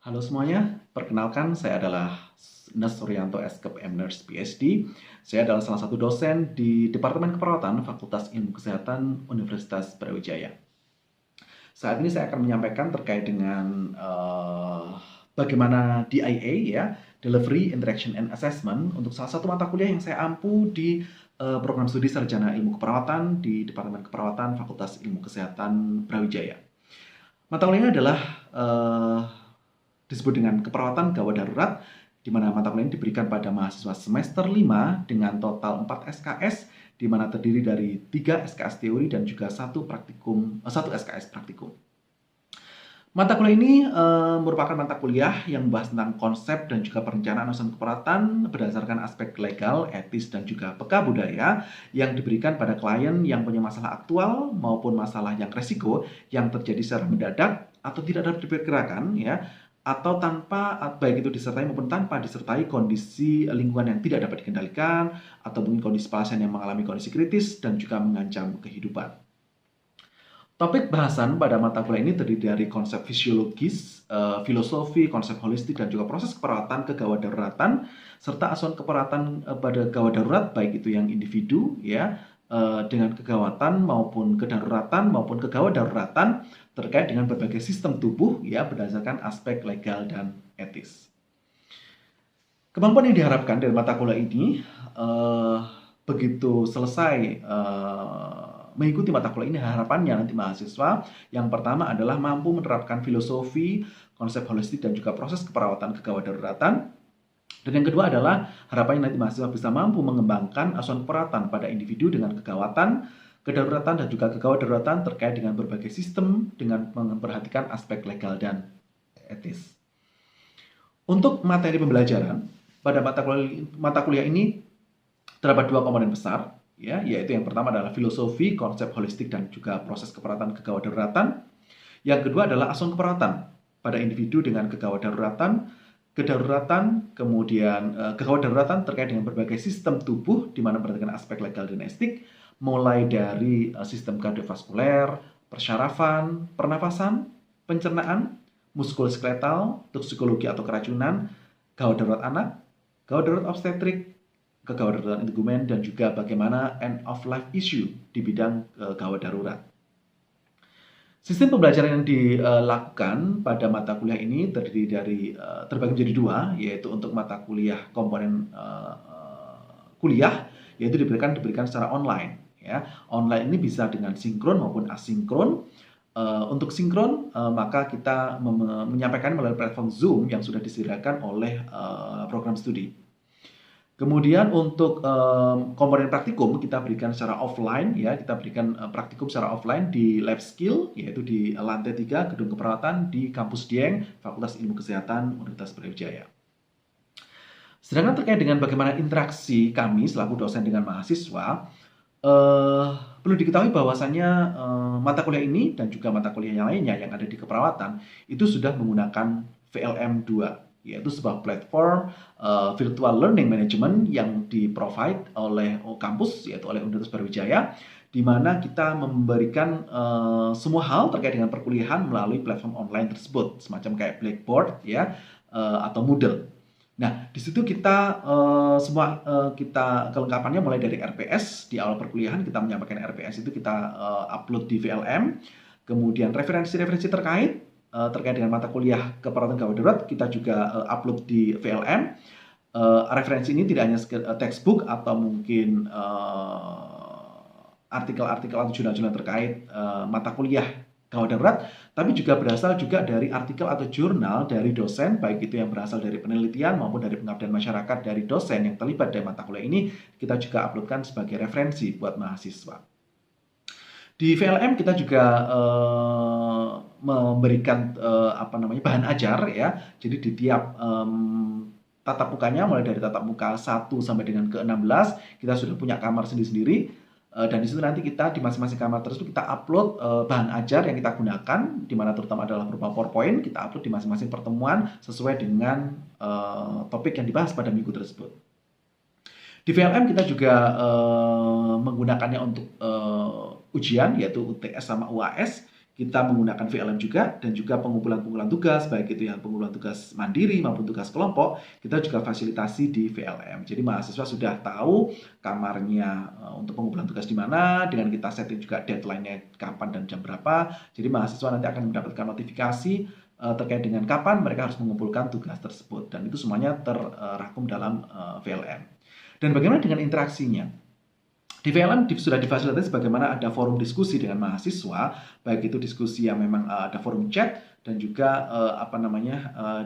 Halo semuanya, perkenalkan saya adalah Nes Suryanto SKPM Nurse PhD. Saya adalah salah satu dosen di Departemen Keperawatan Fakultas Ilmu Kesehatan Universitas Brawijaya. Saat ini saya akan menyampaikan terkait dengan bagaimana DIA ya, Delivery, Interaction and Assessment untuk salah satu mata kuliah yang saya ampu di program studi Sarjana Ilmu Keperawatan di Departemen Keperawatan Fakultas Ilmu Kesehatan Brawijaya. Mata kuliahnya adalah disebut dengan keperawatan gawat darurat, di mana mata kuliah ini diberikan pada mahasiswa semester 5 dengan total 4 SKS, di mana terdiri dari 3 SKS teori dan juga 1 SKS praktikum. Mata kuliah ini merupakan mata kuliah yang membahas tentang konsep dan juga perencanaan usaha keperawatan berdasarkan aspek legal, etis, dan juga peka budaya yang diberikan pada klien yang punya masalah aktual maupun masalah yang resiko yang terjadi secara mendadak atau tidak dapat diperkirakan ya, atau tanpa, baik itu disertai maupun tanpa disertai kondisi lingkungan yang tidak dapat dikendalikan atau mungkin kondisi pasien yang mengalami kondisi kritis dan juga mengancam kehidupan. Topik bahasan pada mata kuliah ini terdiri dari konsep fisiologis, filosofi, konsep holistik, dan juga proses keperawatan kegawat daruratan, serta asuhan keperawatan pada gawat darurat, baik itu yang individu, ya, dengan kegawatan maupun kedaruratan maupun kegawat daruratan terkait dengan berbagai sistem tubuh, ya, berdasarkan aspek legal dan etis. Kemampuan yang diharapkan dari mata kuliah ini, begitu selesai mengikuti mata kuliah ini, harapannya nanti mahasiswa yang pertama adalah mampu menerapkan filosofi, konsep holistik, dan juga proses keperawatan kegawat daruratan. Dan yang kedua adalah harapannya nanti mahasiswa bisa mampu mengembangkan asuhan keperawatan pada individu dengan kegawatan, kedaruratan, dan juga kegawat daruratan terkait dengan berbagai sistem dengan memperhatikan aspek legal dan etis. Untuk materi pembelajaran pada mata kuliah ini terdapat 2 komponen besar, ya, yaitu yang pertama adalah filosofi, konsep holistik, dan juga proses keperawatan kegawat daruratan. Yang kedua adalah asuhan keperawatan pada individu dengan kegawat daruratan, kedaruratan, kemudian kegawat daruratan terkait dengan berbagai sistem tubuh di mana berdasarkan aspek legal dan etik, mulai dari sistem kardiovaskuler, persyarafan, pernafasan, pencernaan, muskuloskeletal, toksikologi atau keracunan, gawat darurat anak, gawat darurat obstetrik, kegawat darurat integumen, dan juga bagaimana end of life issue di bidang gawat darurat. Sistem pembelajaran yang dilakukan pada mata kuliah ini terbagi menjadi 2, yaitu untuk mata kuliah komponen kuliah, yaitu diberikan secara online. Ya. Online ini bisa dengan sinkron maupun asinkron. Untuk sinkron, maka kita menyampaikan melalui platform Zoom yang sudah disediakan oleh program studi. Kemudian untuk komponen praktikum kita berikan secara offline, ya, kita berikan praktikum secara offline di lab skill, yaitu di lantai 3 gedung keperawatan di kampus Dieng, Fakultas Ilmu Kesehatan Universitas Brawijaya. Sedangkan terkait dengan bagaimana interaksi kami selaku dosen dengan mahasiswa, perlu diketahui bahwasannya mata kuliah ini dan juga mata kuliah yang lainnya yang ada di keperawatan itu sudah menggunakan VLM 2, yaitu sebuah platform virtual learning management yang di-provide oleh kampus, yaitu oleh Universitas Brawijaya, di mana kita memberikan semua hal terkait dengan perkuliahan melalui platform online tersebut, semacam kayak Blackboard, ya, atau Moodle. Nah, di situ kita kita kelengkapannya mulai dari RPS di awal perkuliahan, kita menyampaikan RPS itu kita upload di VLM, kemudian referensi-referensi terkait dengan mata kuliah keperawatan gawat darurat kita juga upload di VLM. Referensi ini tidak hanya textbook atau mungkin artikel-artikel atau jurnal-jurnal terkait mata kuliah gawat darurat, tapi juga berasal juga dari artikel atau jurnal dari dosen, baik itu yang berasal dari penelitian maupun dari pengabdian masyarakat dari dosen yang terlibat dari mata kuliah ini, kita juga uploadkan sebagai referensi buat mahasiswa. Di VLM kita juga memberikan bahan ajar, ya. Jadi di tiap tatap mukanya, mulai dari tatap muka 1 sampai dengan ke-16, kita sudah punya kamar sendiri-sendiri. Dan di situ nanti kita di masing-masing kamar tersebut kita upload bahan ajar yang kita gunakan, di mana terutama adalah berupa PowerPoint, kita upload di masing-masing pertemuan sesuai dengan topik yang dibahas pada minggu tersebut. Di VLM kita juga menggunakannya untuk ujian, yaitu UTS sama UAS. kita menggunakan VLM juga, dan juga pengumpulan tugas, baik itu yang pengumpulan tugas mandiri maupun tugas kelompok, kita juga fasilitasi di VLM. Jadi mahasiswa sudah tahu kamarnya untuk pengumpulan tugas di mana, dengan kita setting juga deadline-nya kapan dan jam berapa. Jadi mahasiswa nanti akan mendapatkan notifikasi terkait dengan kapan mereka harus mengumpulkan tugas tersebut, dan itu semuanya terrangkum dalam VLM. Dan bagaimana dengan interaksinya? Di VLM sudah difasilitasi bagaimana ada forum diskusi dengan mahasiswa, baik itu diskusi yang memang ada forum chat, dan juga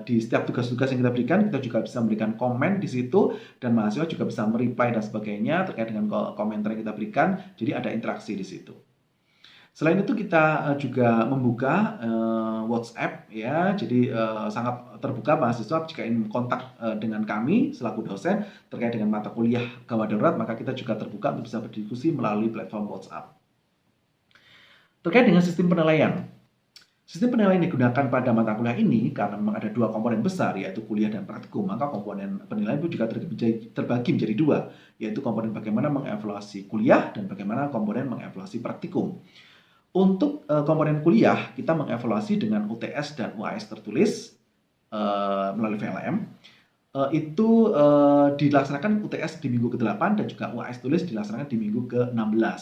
di setiap tugas-tugas yang kita berikan, kita juga bisa memberikan komen di situ, dan mahasiswa juga bisa mereply dan sebagainya terkait dengan komentar yang kita berikan. Jadi ada interaksi di situ. Selain itu kita juga membuka WhatsApp ya, jadi sangat terbuka mahasiswa jika ingin kontak dengan kami selaku dosen terkait dengan mata kuliah gawat darurat, maka kita juga terbuka untuk bisa berdiskusi melalui platform WhatsApp. Terkait dengan sistem penilaian. Sistem penilaian yang digunakan pada mata kuliah ini karena memang ada dua komponen besar, yaitu kuliah dan praktikum, maka komponen penilaian itu juga terbagi menjadi dua, yaitu komponen bagaimana mengevaluasi kuliah dan bagaimana komponen mengevaluasi praktikum. Untuk komponen kuliah, kita mengevaluasi dengan UTS dan UAS tertulis melalui VLM. Itu dilaksanakan UTS di minggu ke-8 dan juga UAS tulis dilaksanakan di minggu ke-16.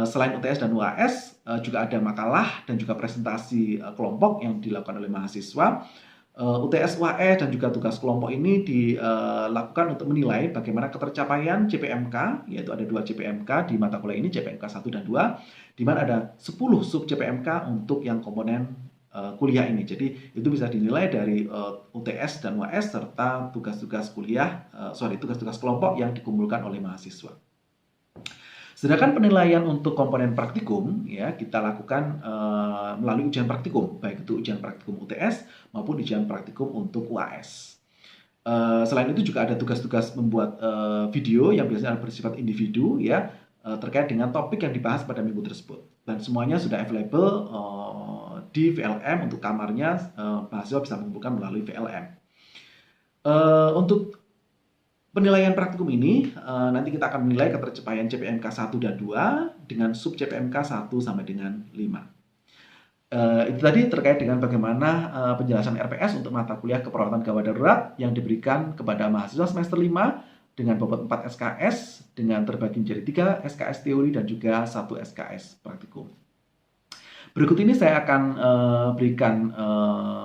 Selain UTS dan UAS, juga ada makalah dan juga presentasi kelompok yang dilakukan oleh mahasiswa. UTS, UAS, dan juga tugas kelompok ini dilakukan untuk menilai bagaimana ketercapaian CPMK, yaitu ada 2 CPMK di mata kuliah ini, CPMK 1 dan 2, di mana ada 10 sub CPMK untuk yang komponen kuliah ini. Jadi itu bisa dinilai dari UTS dan UAS serta tugas-tugas tugas-tugas kelompok yang dikumpulkan oleh mahasiswa. Sedangkan penilaian untuk komponen praktikum ya kita lakukan melalui ujian praktikum, baik itu ujian praktikum UTS maupun ujian praktikum untuk UAS. Selain itu juga ada tugas-tugas membuat video yang biasanya bersifat individu ya terkait dengan topik yang dibahas pada minggu tersebut, dan semuanya sudah available di VLM. Untuk kamarnya mahasiswa bisa mengumpulkan melalui VLM. Untuk penilaian praktikum ini nanti kita akan menilai ketercapaian CPMK 1 dan 2 dengan sub CPMK 1 sampai dengan 5. Itu tadi terkait dengan bagaimana penjelasan RPS untuk mata kuliah keperawatan gawat darurat yang diberikan kepada mahasiswa semester 5 dengan bobot 4 SKS dengan terbagi menjadi 3 SKS teori dan juga 1 SKS praktikum. Berikut ini saya akan berikan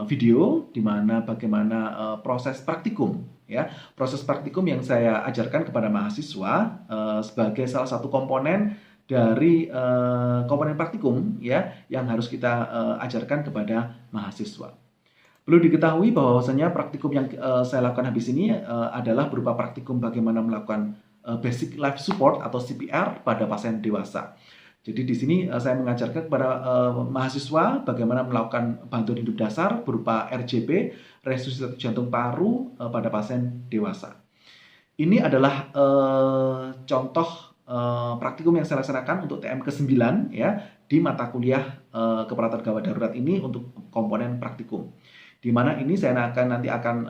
video di mana bagaimana proses praktikum ya. Proses praktikum yang saya ajarkan kepada mahasiswa sebagai salah satu komponen dari komponen praktikum ya yang harus kita ajarkan kepada mahasiswa. Perlu diketahui bahwasanya praktikum yang saya lakukan habis ini adalah berupa praktikum bagaimana melakukan basic life support atau CPR pada pasien dewasa. Jadi di sini saya mengajarkan kepada mahasiswa bagaimana melakukan bantuan hidup dasar berupa RJP, resusitasi jantung paru pada pasien dewasa. Ini adalah contoh praktikum yang saya laksanakan untuk TM ke-9 ya di mata kuliah keperawatan gawat darurat ini untuk komponen praktikum. Di mana ini saya nanti akan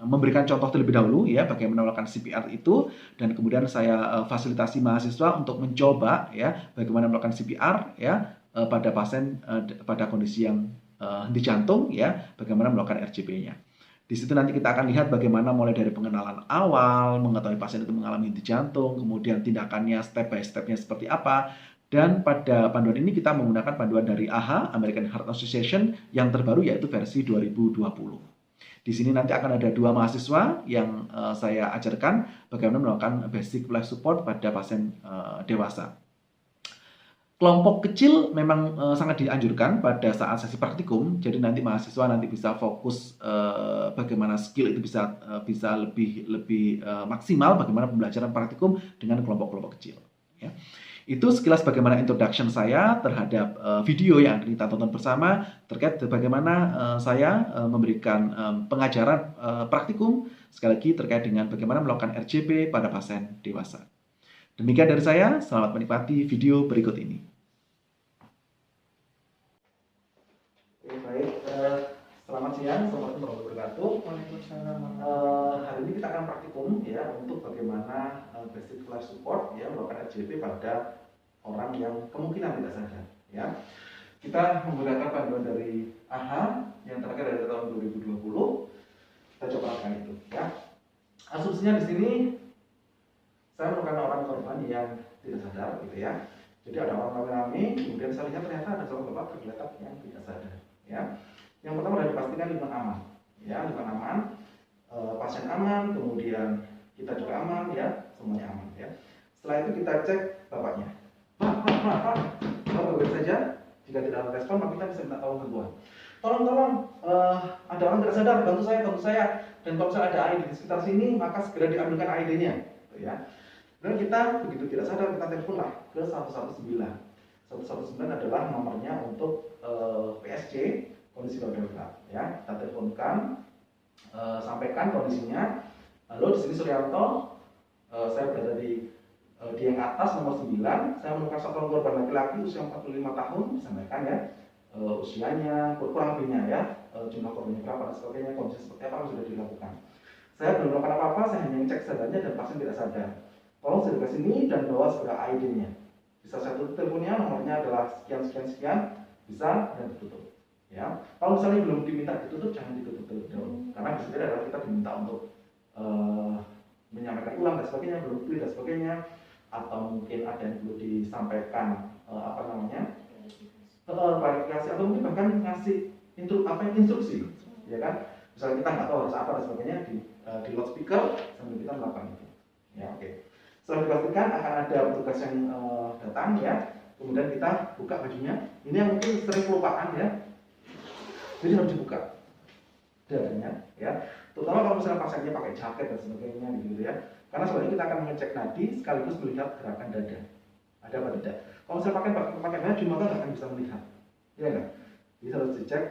memberikan contoh terlebih dahulu ya bagaimana melakukan CPR itu, dan kemudian saya fasilitasi mahasiswa untuk mencoba ya bagaimana melakukan CPR ya pada pasien pada kondisi yang henti jantung ya, bagaimana melakukan RJP-nya. Di situ nanti kita akan lihat bagaimana mulai dari pengenalan awal, mengetahui pasien itu mengalami henti jantung, kemudian tindakannya step by step-nya seperti apa. Dan pada panduan ini kita menggunakan panduan dari AHA, American Heart Association, yang terbaru yaitu versi 2020. Di sini nanti akan ada 2 mahasiswa yang saya ajarkan bagaimana melakukan basic life support pada pasien dewasa. Kelompok kecil memang sangat dianjurkan pada saat sesi praktikum, jadi nanti mahasiswa bisa fokus bagaimana skill itu bisa lebih maksimal bagaimana pembelajaran praktikum dengan kelompok-kelompok kecil. Ya. Itu sekilas bagaimana introduction saya terhadap video yang akan kita tonton bersama terkait bagaimana saya memberikan pengajaran praktikum, sekali lagi terkait dengan bagaimana melakukan RJP pada pasien dewasa. Demikian dari saya, selamat menikmati video berikut ini. Baik, selamat siang, assalamualaikum warahmatullahi wabarakatuh. Waalaikumsalam. Hari ini kita akan praktikum ya untuk bagaimana basic life support ya melakukan RJP pada orang yang kemungkinan tidak sadar ya. Kita menggunakan panduan dari AHA yang terakhir dari tahun 2020. Kita coba lakukan itu ya. Asumsinya di sini saya merupakan orang korban yang tidak sadar gitu ya. Jadi ada orang rame-rame, kemudian saya lihat ternyata ada seorang bapak tergeletak yang tidak sadar ya. Yang pertama sudah dipastikan lingkungan aman ya, lingkungan aman, pasien aman, kemudian kita juga aman ya, semuanya aman ya. Setelah itu kita cek bapaknya. Pak, baik saja. Jika tidak ada respon, maka kita bisa minta tolong bantuan. Tolong, ada orang tidak sadar, bantu saya. Dan kalau misalnya ada AID di sekitar sini, maka segera diambilkan AID-nya, gitu ya. Dan kita begitu tidak sadar, kita teleponlah ke 119. 119 adalah nomornya untuk PSC, kondisi darurat. Ya, kita teleponkan, sampaikan kondisinya. Halo, di sini Suryanto, saya berada di yang atas nomor 9, saya menemukan seorang korban laki-laki usia 45 tahun, disampaikan ya, usianya, kurang lebihnya ya, jumlah korbannya berapa dan sebagainya, kondisi seperti apa sudah dilakukan. Saya belum melakukan apa-apa, saya hanya cek sadarnya dan pasien tidak sadar. Tolong segera ke sini dan bawa segera ID-nya. Bisa saya tutup teleponnya, nomornya adalah sekian, bisa dan ditutup. Ya, kalau misalnya belum diminta ditutup, jangan ditutup dulu, karena di sini adalah kita diminta untuk menyampaikan ulang dan sebagainya, belum clear dan sebagainya, atau mungkin ada yang perlu disampaikan klarifikasi, atau mungkin bahkan ngasih instruksi, ya kan? Misalnya kita nggak tahu harus apa dan sebagainya di loudspeaker sambil kita melakukan itu. Ya, oke. Setelah dipastikan akan ada petugas yang datang ya, kemudian kita buka bajunya. Ini yang mungkin sering kelupaan ya, jadi harus dibuka dadanya ya. Terutama kalau misalnya pasiennya pakai jaket dan sebagainya gitu ya. Karena sebenarnya kita akan mengecek nadi sekaligus melihat gerakan dada. Ada apa tidak? Kalau misalnya pakai baju maka nggak akan bisa melihat. Ya enggak? Jadi harus dicek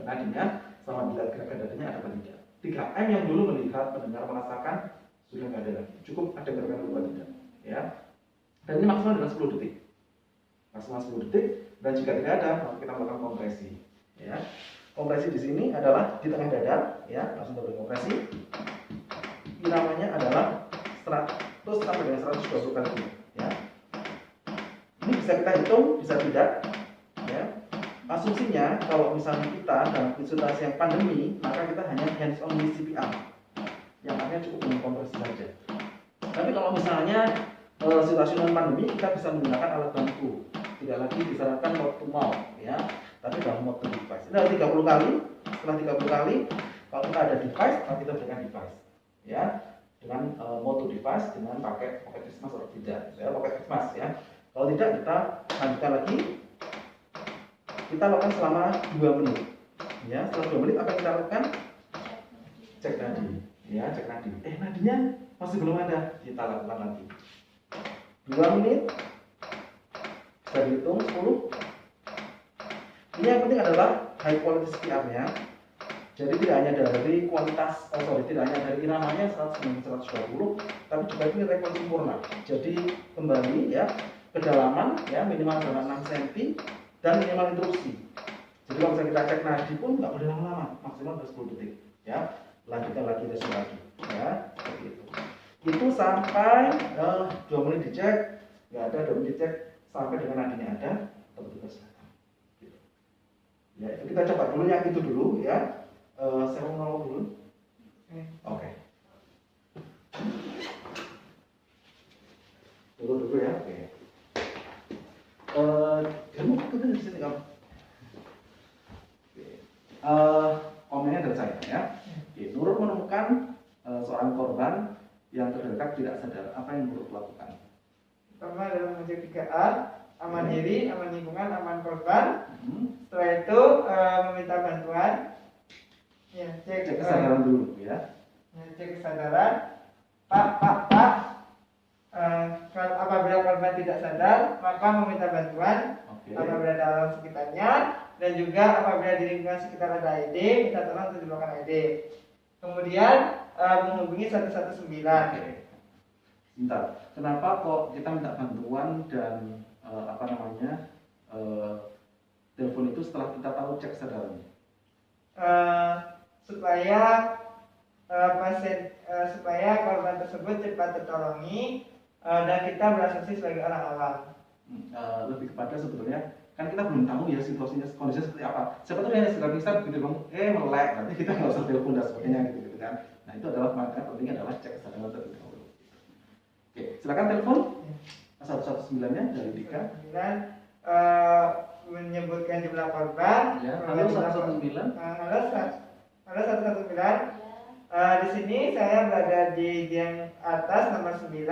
nadinya sama melihat gerakan dadanya ada apa tidak. 3M yang dulu melihat, mendengar, merasakan sudah nggak ada lagi. Cukup ada gerakan apa tidak. Ya. Dan ini maksimal dengan 10 detik. Maksimal 10 detik, dan jika tidak ada maka kita melakukan kompresi. Ya. Kompresi di sini adalah di tengah dada, ya, langsung berkompresi. Iramanya adalah 100 sampai dengan 120 kali, ya. Ini bisa kita hitung, bisa tidak, ya. Asumsinya kalau misalnya kita dalam konsultasi yang pandemi, maka kita hanya hands on di CPR, yang artinya cukup dengan kompresi saja. Tapi kalau misalnya situasi non pandemi, kita bisa menggunakan alat bantu, tidak lagi disarankan mouth to mouth, ya. Tapi dalam mode device. Ini ada 30 kali. Setelah 30 kali, kalau kita ada device, maka kita berikan device. Ya, dengan mode device dengan pakai pocket face mask atau tidak. Ya, pocket face mask ya. Kalau tidak, kita lanjutkan lagi. Kita lakukan selama 2 menit. Ya, setelah 2 menit apa yang kita lakukan? Cek nadi. Ya, cek nadi. Nadinya masih belum ada. Kita lakukan lagi. 2 menit. Bisa dihitung 10. Ini yang penting adalah high quality CPR-nya. Jadi tidak hanya dari kualitas, tidak hanya dari iramanya 120, tapi juga itu nilai kualitas sempurna. Jadi kembali ya, kedalaman ya minimal adalah 6 cm dan minimal instruksi. Jadi kalau misalnya kita cek nadi pun nggak boleh lama-lama, maksimal 10 detik. Ya, lanjutkan lagi tes lagi. Ya, seperti itu. Itu sampai 2 menit dicek, nggak ada, 2 menit dicek sampai dengan nadinya ada, petugas. Ya, itu kita coba dulu yang itu dulu ya. Saya mau ngomong dulu. Oke. Dulu ya. Oke. Kamu ikut di sini kamu. Komennya dari saya ya. Oke. Nurul menemukan seorang korban yang terdekat tidak sadar. Apa yang Nurul lakukan? Pertama adalah mengecek 3A, aman diri, aman lingkungan, aman korban. Setelah itu meminta bantuan. Ya, cek kesadaran dulu ya. Cek kesadaran. Pak. Apabila korban tidak sadar, maka meminta bantuan. Apabila ada alam sekitarnya, dan juga apabila di lingkungan sekitar ada ID, minta tolong untuk dibawakan ID. Kemudian menghubungi 119. Bentar, kenapa kok kita minta bantuan dan telepon itu setelah kita tahu cek kesadarannya? Supaya korban tersebut cepat tertolongi dan kita berasumsi sebagai orang awam. lebih kepada sebetulnya kan kita belum tahu ya situasinya kondisinya seperti apa. Siapa tahu yang sedang pingsan begitu bilang melek, berarti kita nggak usah telepon dan sebagainya gitu kan. Nah itu adalah maka pentingnya adalah cek kesadaran terlebih dahulu. Oke, silakan telepon 119-nya dari Dika. Menyebutkan jumlah korban. Ya, halo 119. Halo 119. Di sini saya berada di yang atas nomor 9.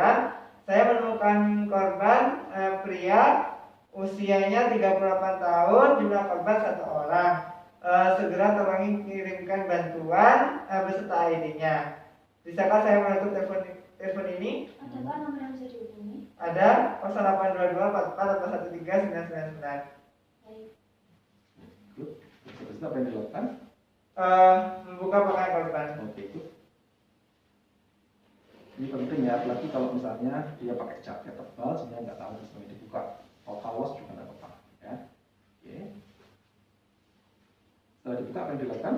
Saya menemukan korban pria usianya 38 tahun, jumlah korban 1 orang. Segera tolong kirimkan bantuan beserta ID-nya. Bisakah saya menutup telepon ini? Ada Pak nomor yang bisa dihubungi? Ada 0822 44 813 999. Baik. Terus apa yang dilakukan? Membuka pakaian korban. Oke, itu. Ini penting ya, apalagi kalau misalnya dia pakai jaket tebal sehingga nggak tahu semuanya dibuka. Total loss juga nggak apa-apa, ya. Oke. Setelah dibuka apa yang dilakukan?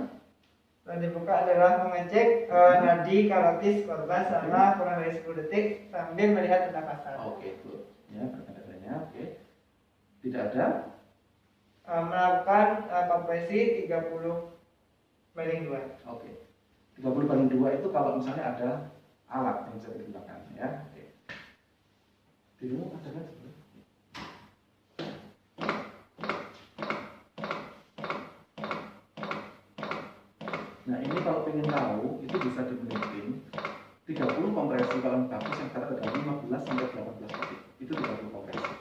Setelah dibuka adalah mengecek nadi karotis korban selama kurang dari 10 detik sambil melihat pernapasan. Oke, good. Ya, pertanda-tandanya. Oke. Tidak ada. Melakukan kompresi 30/2. Oke. 30/2 itu kalau misalnya ada alat yang bisa digunakan, ya. Oke. Di rumah ada kan? Nah ini kalau ingin tahu itu bisa dimenting 30 kompresi kalau bagus yang kata adalah 15 sampai 18 detik itu 30 kompresi.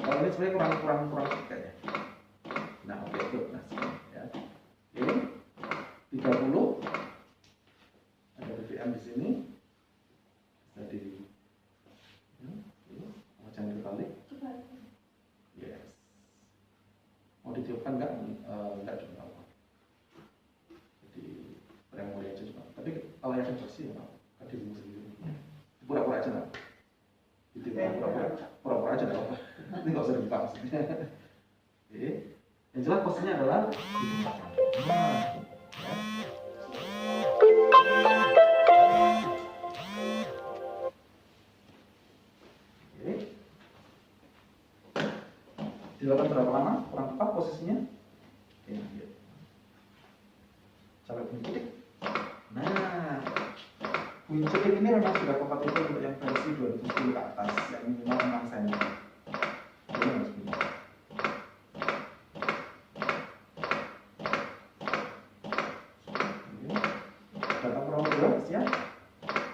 Kalau ini sebenarnya kurang kayaknya. Nah oke good, nah sini ya. Oke 30 ada BVM di sini bisa di jangan dibalik. Yes. Mau ditiupkan enggak juga apa. Jadi memori aja cuma. Tapi kalau yang bersih ya kan dibungkus sendiri. Pura-pura aja lah. Itu pura-pura aja enggak apa. Ini enggak usah dibuka maksudnya. Oke. Yang jelas posisinya adalah dibuka. Dilakukan berapa lama? Kurang tepat posisinya? Oke, ya. Sampai bunyi titik. Nah, bunyi titik ini memang sudah kompatibel untuk yang versi 2010 ke atas, yang minimal 6 cm. Jadi harus bunyi. Datang kurang lebih siap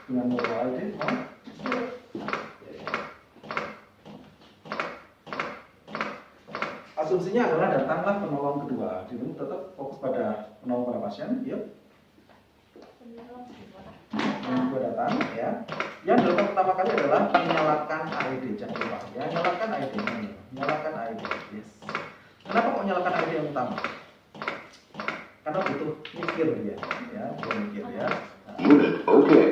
dengan mobile ID, mau? Asumsinya adalah datanglah penolong kedua. Jadi tetap fokus pada penolong pada pasien. Yuk. Yang kedua datang, ya. Yang dilakukan pertama kali adalah menyalakan AED. Jangan lupa, ya. Nyalakan AED-nya. Nyalakan AED. Yes. Kenapa kok nyalakan AED yang utama? Karena butuh mikir dia, ya. Butuh mikir ya. Nah. Unit okay.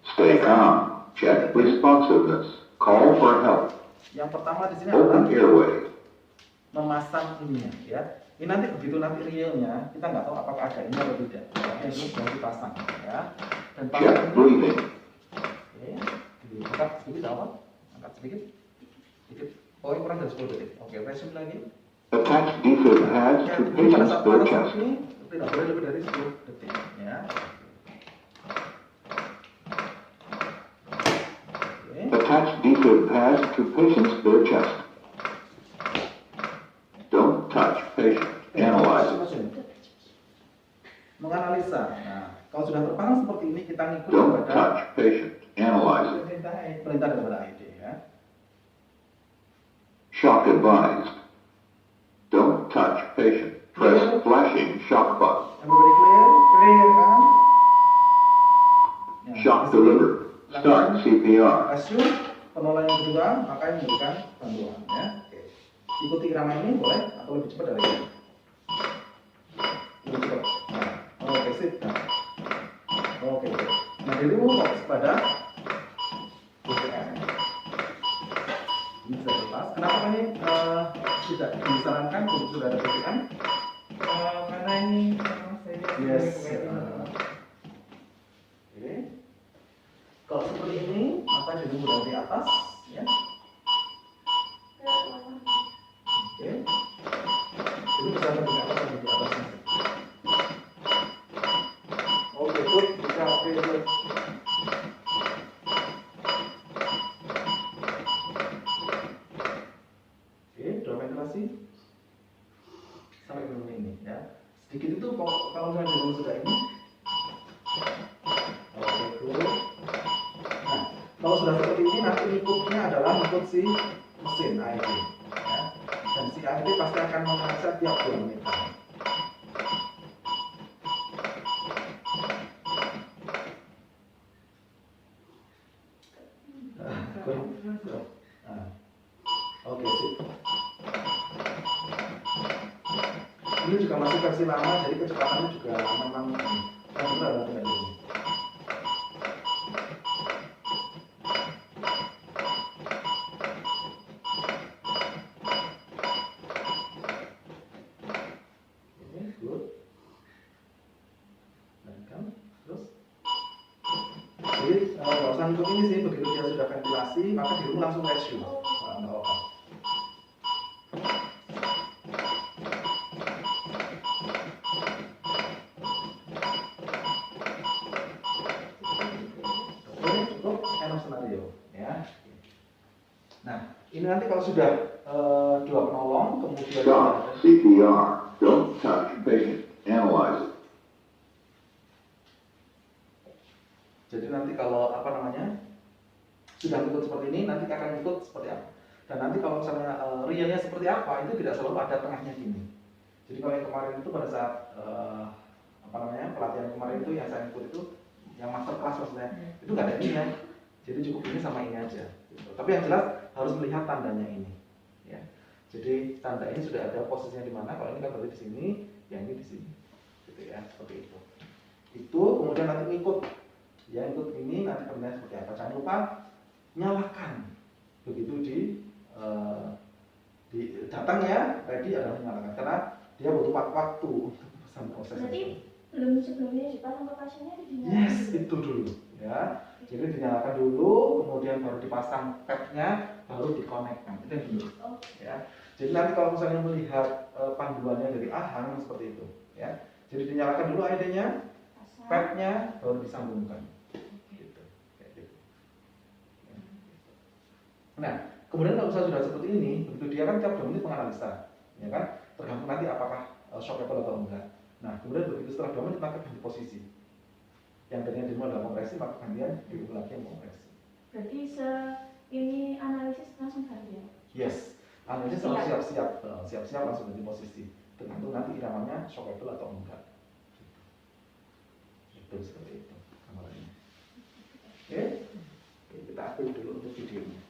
Stay calm. Check responsiveness. Call for help. Yang pertama di sini adalah Open airway. memasang ininya, ya. Ini nanti begitu nanti realnya kita nggak tahu apakah ada ini atau tidak. Ya, ini sudah dipasang, ya. Dan pasang Check ini, breathing. oke, diangkat sedikit apa? Angkat sedikit, sedikit. Oh, ini kurang dari 10 detik. Oke, resume lagi. Attach defib pads Ya, to jadi pada patient's saat third panas chest. ini tidak boleh lebih dari 10 detik, ya. Oke. Attach defib pads to patient's third chest. Don't touch patient. Analyze it. Menganalisa. Nah, kalau sudah terpasang seperti ini kita ngikut Don't kepada touch patient. Analyze it. perintah daripada AED, ya. Shock advised. Don't touch patient. Press flashing shock button. Everybody clear? Clear kan? Ya, Shock di sini, delivered. Start CPR. assume penolong yang kedua maka yang memberikan bantuan, ya. Oke. Ikuti irama ini boleh atau lebih cepat dari ini. Lebih cepat. Nah, oke, sip. Nah. Oke. Nah, dirimu fokus pada BPM. Ini bisa lepas. Kenapa ini tidak disarankan untuk sudah ada BPM? Karena ini memang saya Yes. Oke. Kalau seperti ini, maka didorong dari atas, ya. Ke bawah. Oke. Ini bisa dari atas dan di atas. Oke, good. Bisa, oke, good. Oke, dorong ventilasi sampai ke ini, ya. Sedikit itu kalau misalnya didorong sudah ini. Oke, good. Nah, kalau sudah seperti ini, nanti inputnya adalah input si mesin AED, ya. Dan si AED pasti akan memeriksa tiap 2 menit. Nah, oke, sip. Ini juga masih versi lama, jadi kecepatannya juga memang benar tidak ini. Oke, good. Lanjutkan, terus. Jadi nggak usah ngikut ini sih, begitu dia sudah ventilasi, maka dirimu langsung ratio. Nah, nggak apa-apa. Oke, cukup enough scenario, ya. Nah, ini nanti kalau sudah 2 penolong, kemudian Stop CPR. Don't touch patient. Analyze it. jadi nanti kalau apa namanya sudah ikut seperti ini, nanti akan ikut seperti apa. Dan nanti kalau misalnya realnya seperti apa, itu tidak selalu ada tengahnya gini. Jadi kalau yang kemarin itu pada saat apa namanya pelatihan kemarin itu yang saya ikut itu, yang master class maksudnya, itu nggak ada ininya. Jadi cukup ini sama ini aja. Gitu. Tapi yang jelas harus melihat tandanya ini. Ya. Jadi tanda ini sudah ada posisinya di mana. Kalau ini kan berarti di sini, yang ini di sini. Gitu ya, seperti itu. Itu kemudian nanti ikut. Ya, ikut ini nanti perbedaannya seperti apa. Jangan lupa nyalakan. Begitu di datang ya, ready adalah nyalakan karena dia butuh waktu untuk pesan proses. Berarti belum sebelumnya dipasang ke pasiennya dinyalakan. Yes, itu dulu ya. Jadi dinyalakan dulu, kemudian baru dipasang tabnya, baru dikonekkan. Itu yang dulu. Oh. Ya. Jadi nanti kalau misalnya melihat panduannya dari Ahang seperti itu, ya. Jadi dinyalakan dulu AED-nya, Pasang. padnya baru disambungkan. Gitu. Kayak gitu. Nah, kemudian kalau misalnya sudah seperti ini, begitu dia kan tiap 2 menit menganalisa, ya kan? Tergantung nanti apakah shockable atau enggak. Nah, kemudian begitu setelah 2 menit maka ganti posisi. Yang tadinya dimulai dalam kompresi, maka gantian diulang lagi yang kompresi. Berarti ini analisis langsung ganti ya? Yes, analisis harus siap-siap langsung ganti posisi. Tergantung nanti iramanya shockable atau enggak. Itu seperti itu gambarannya. Oke, kita akhiri dulu untuk videonya.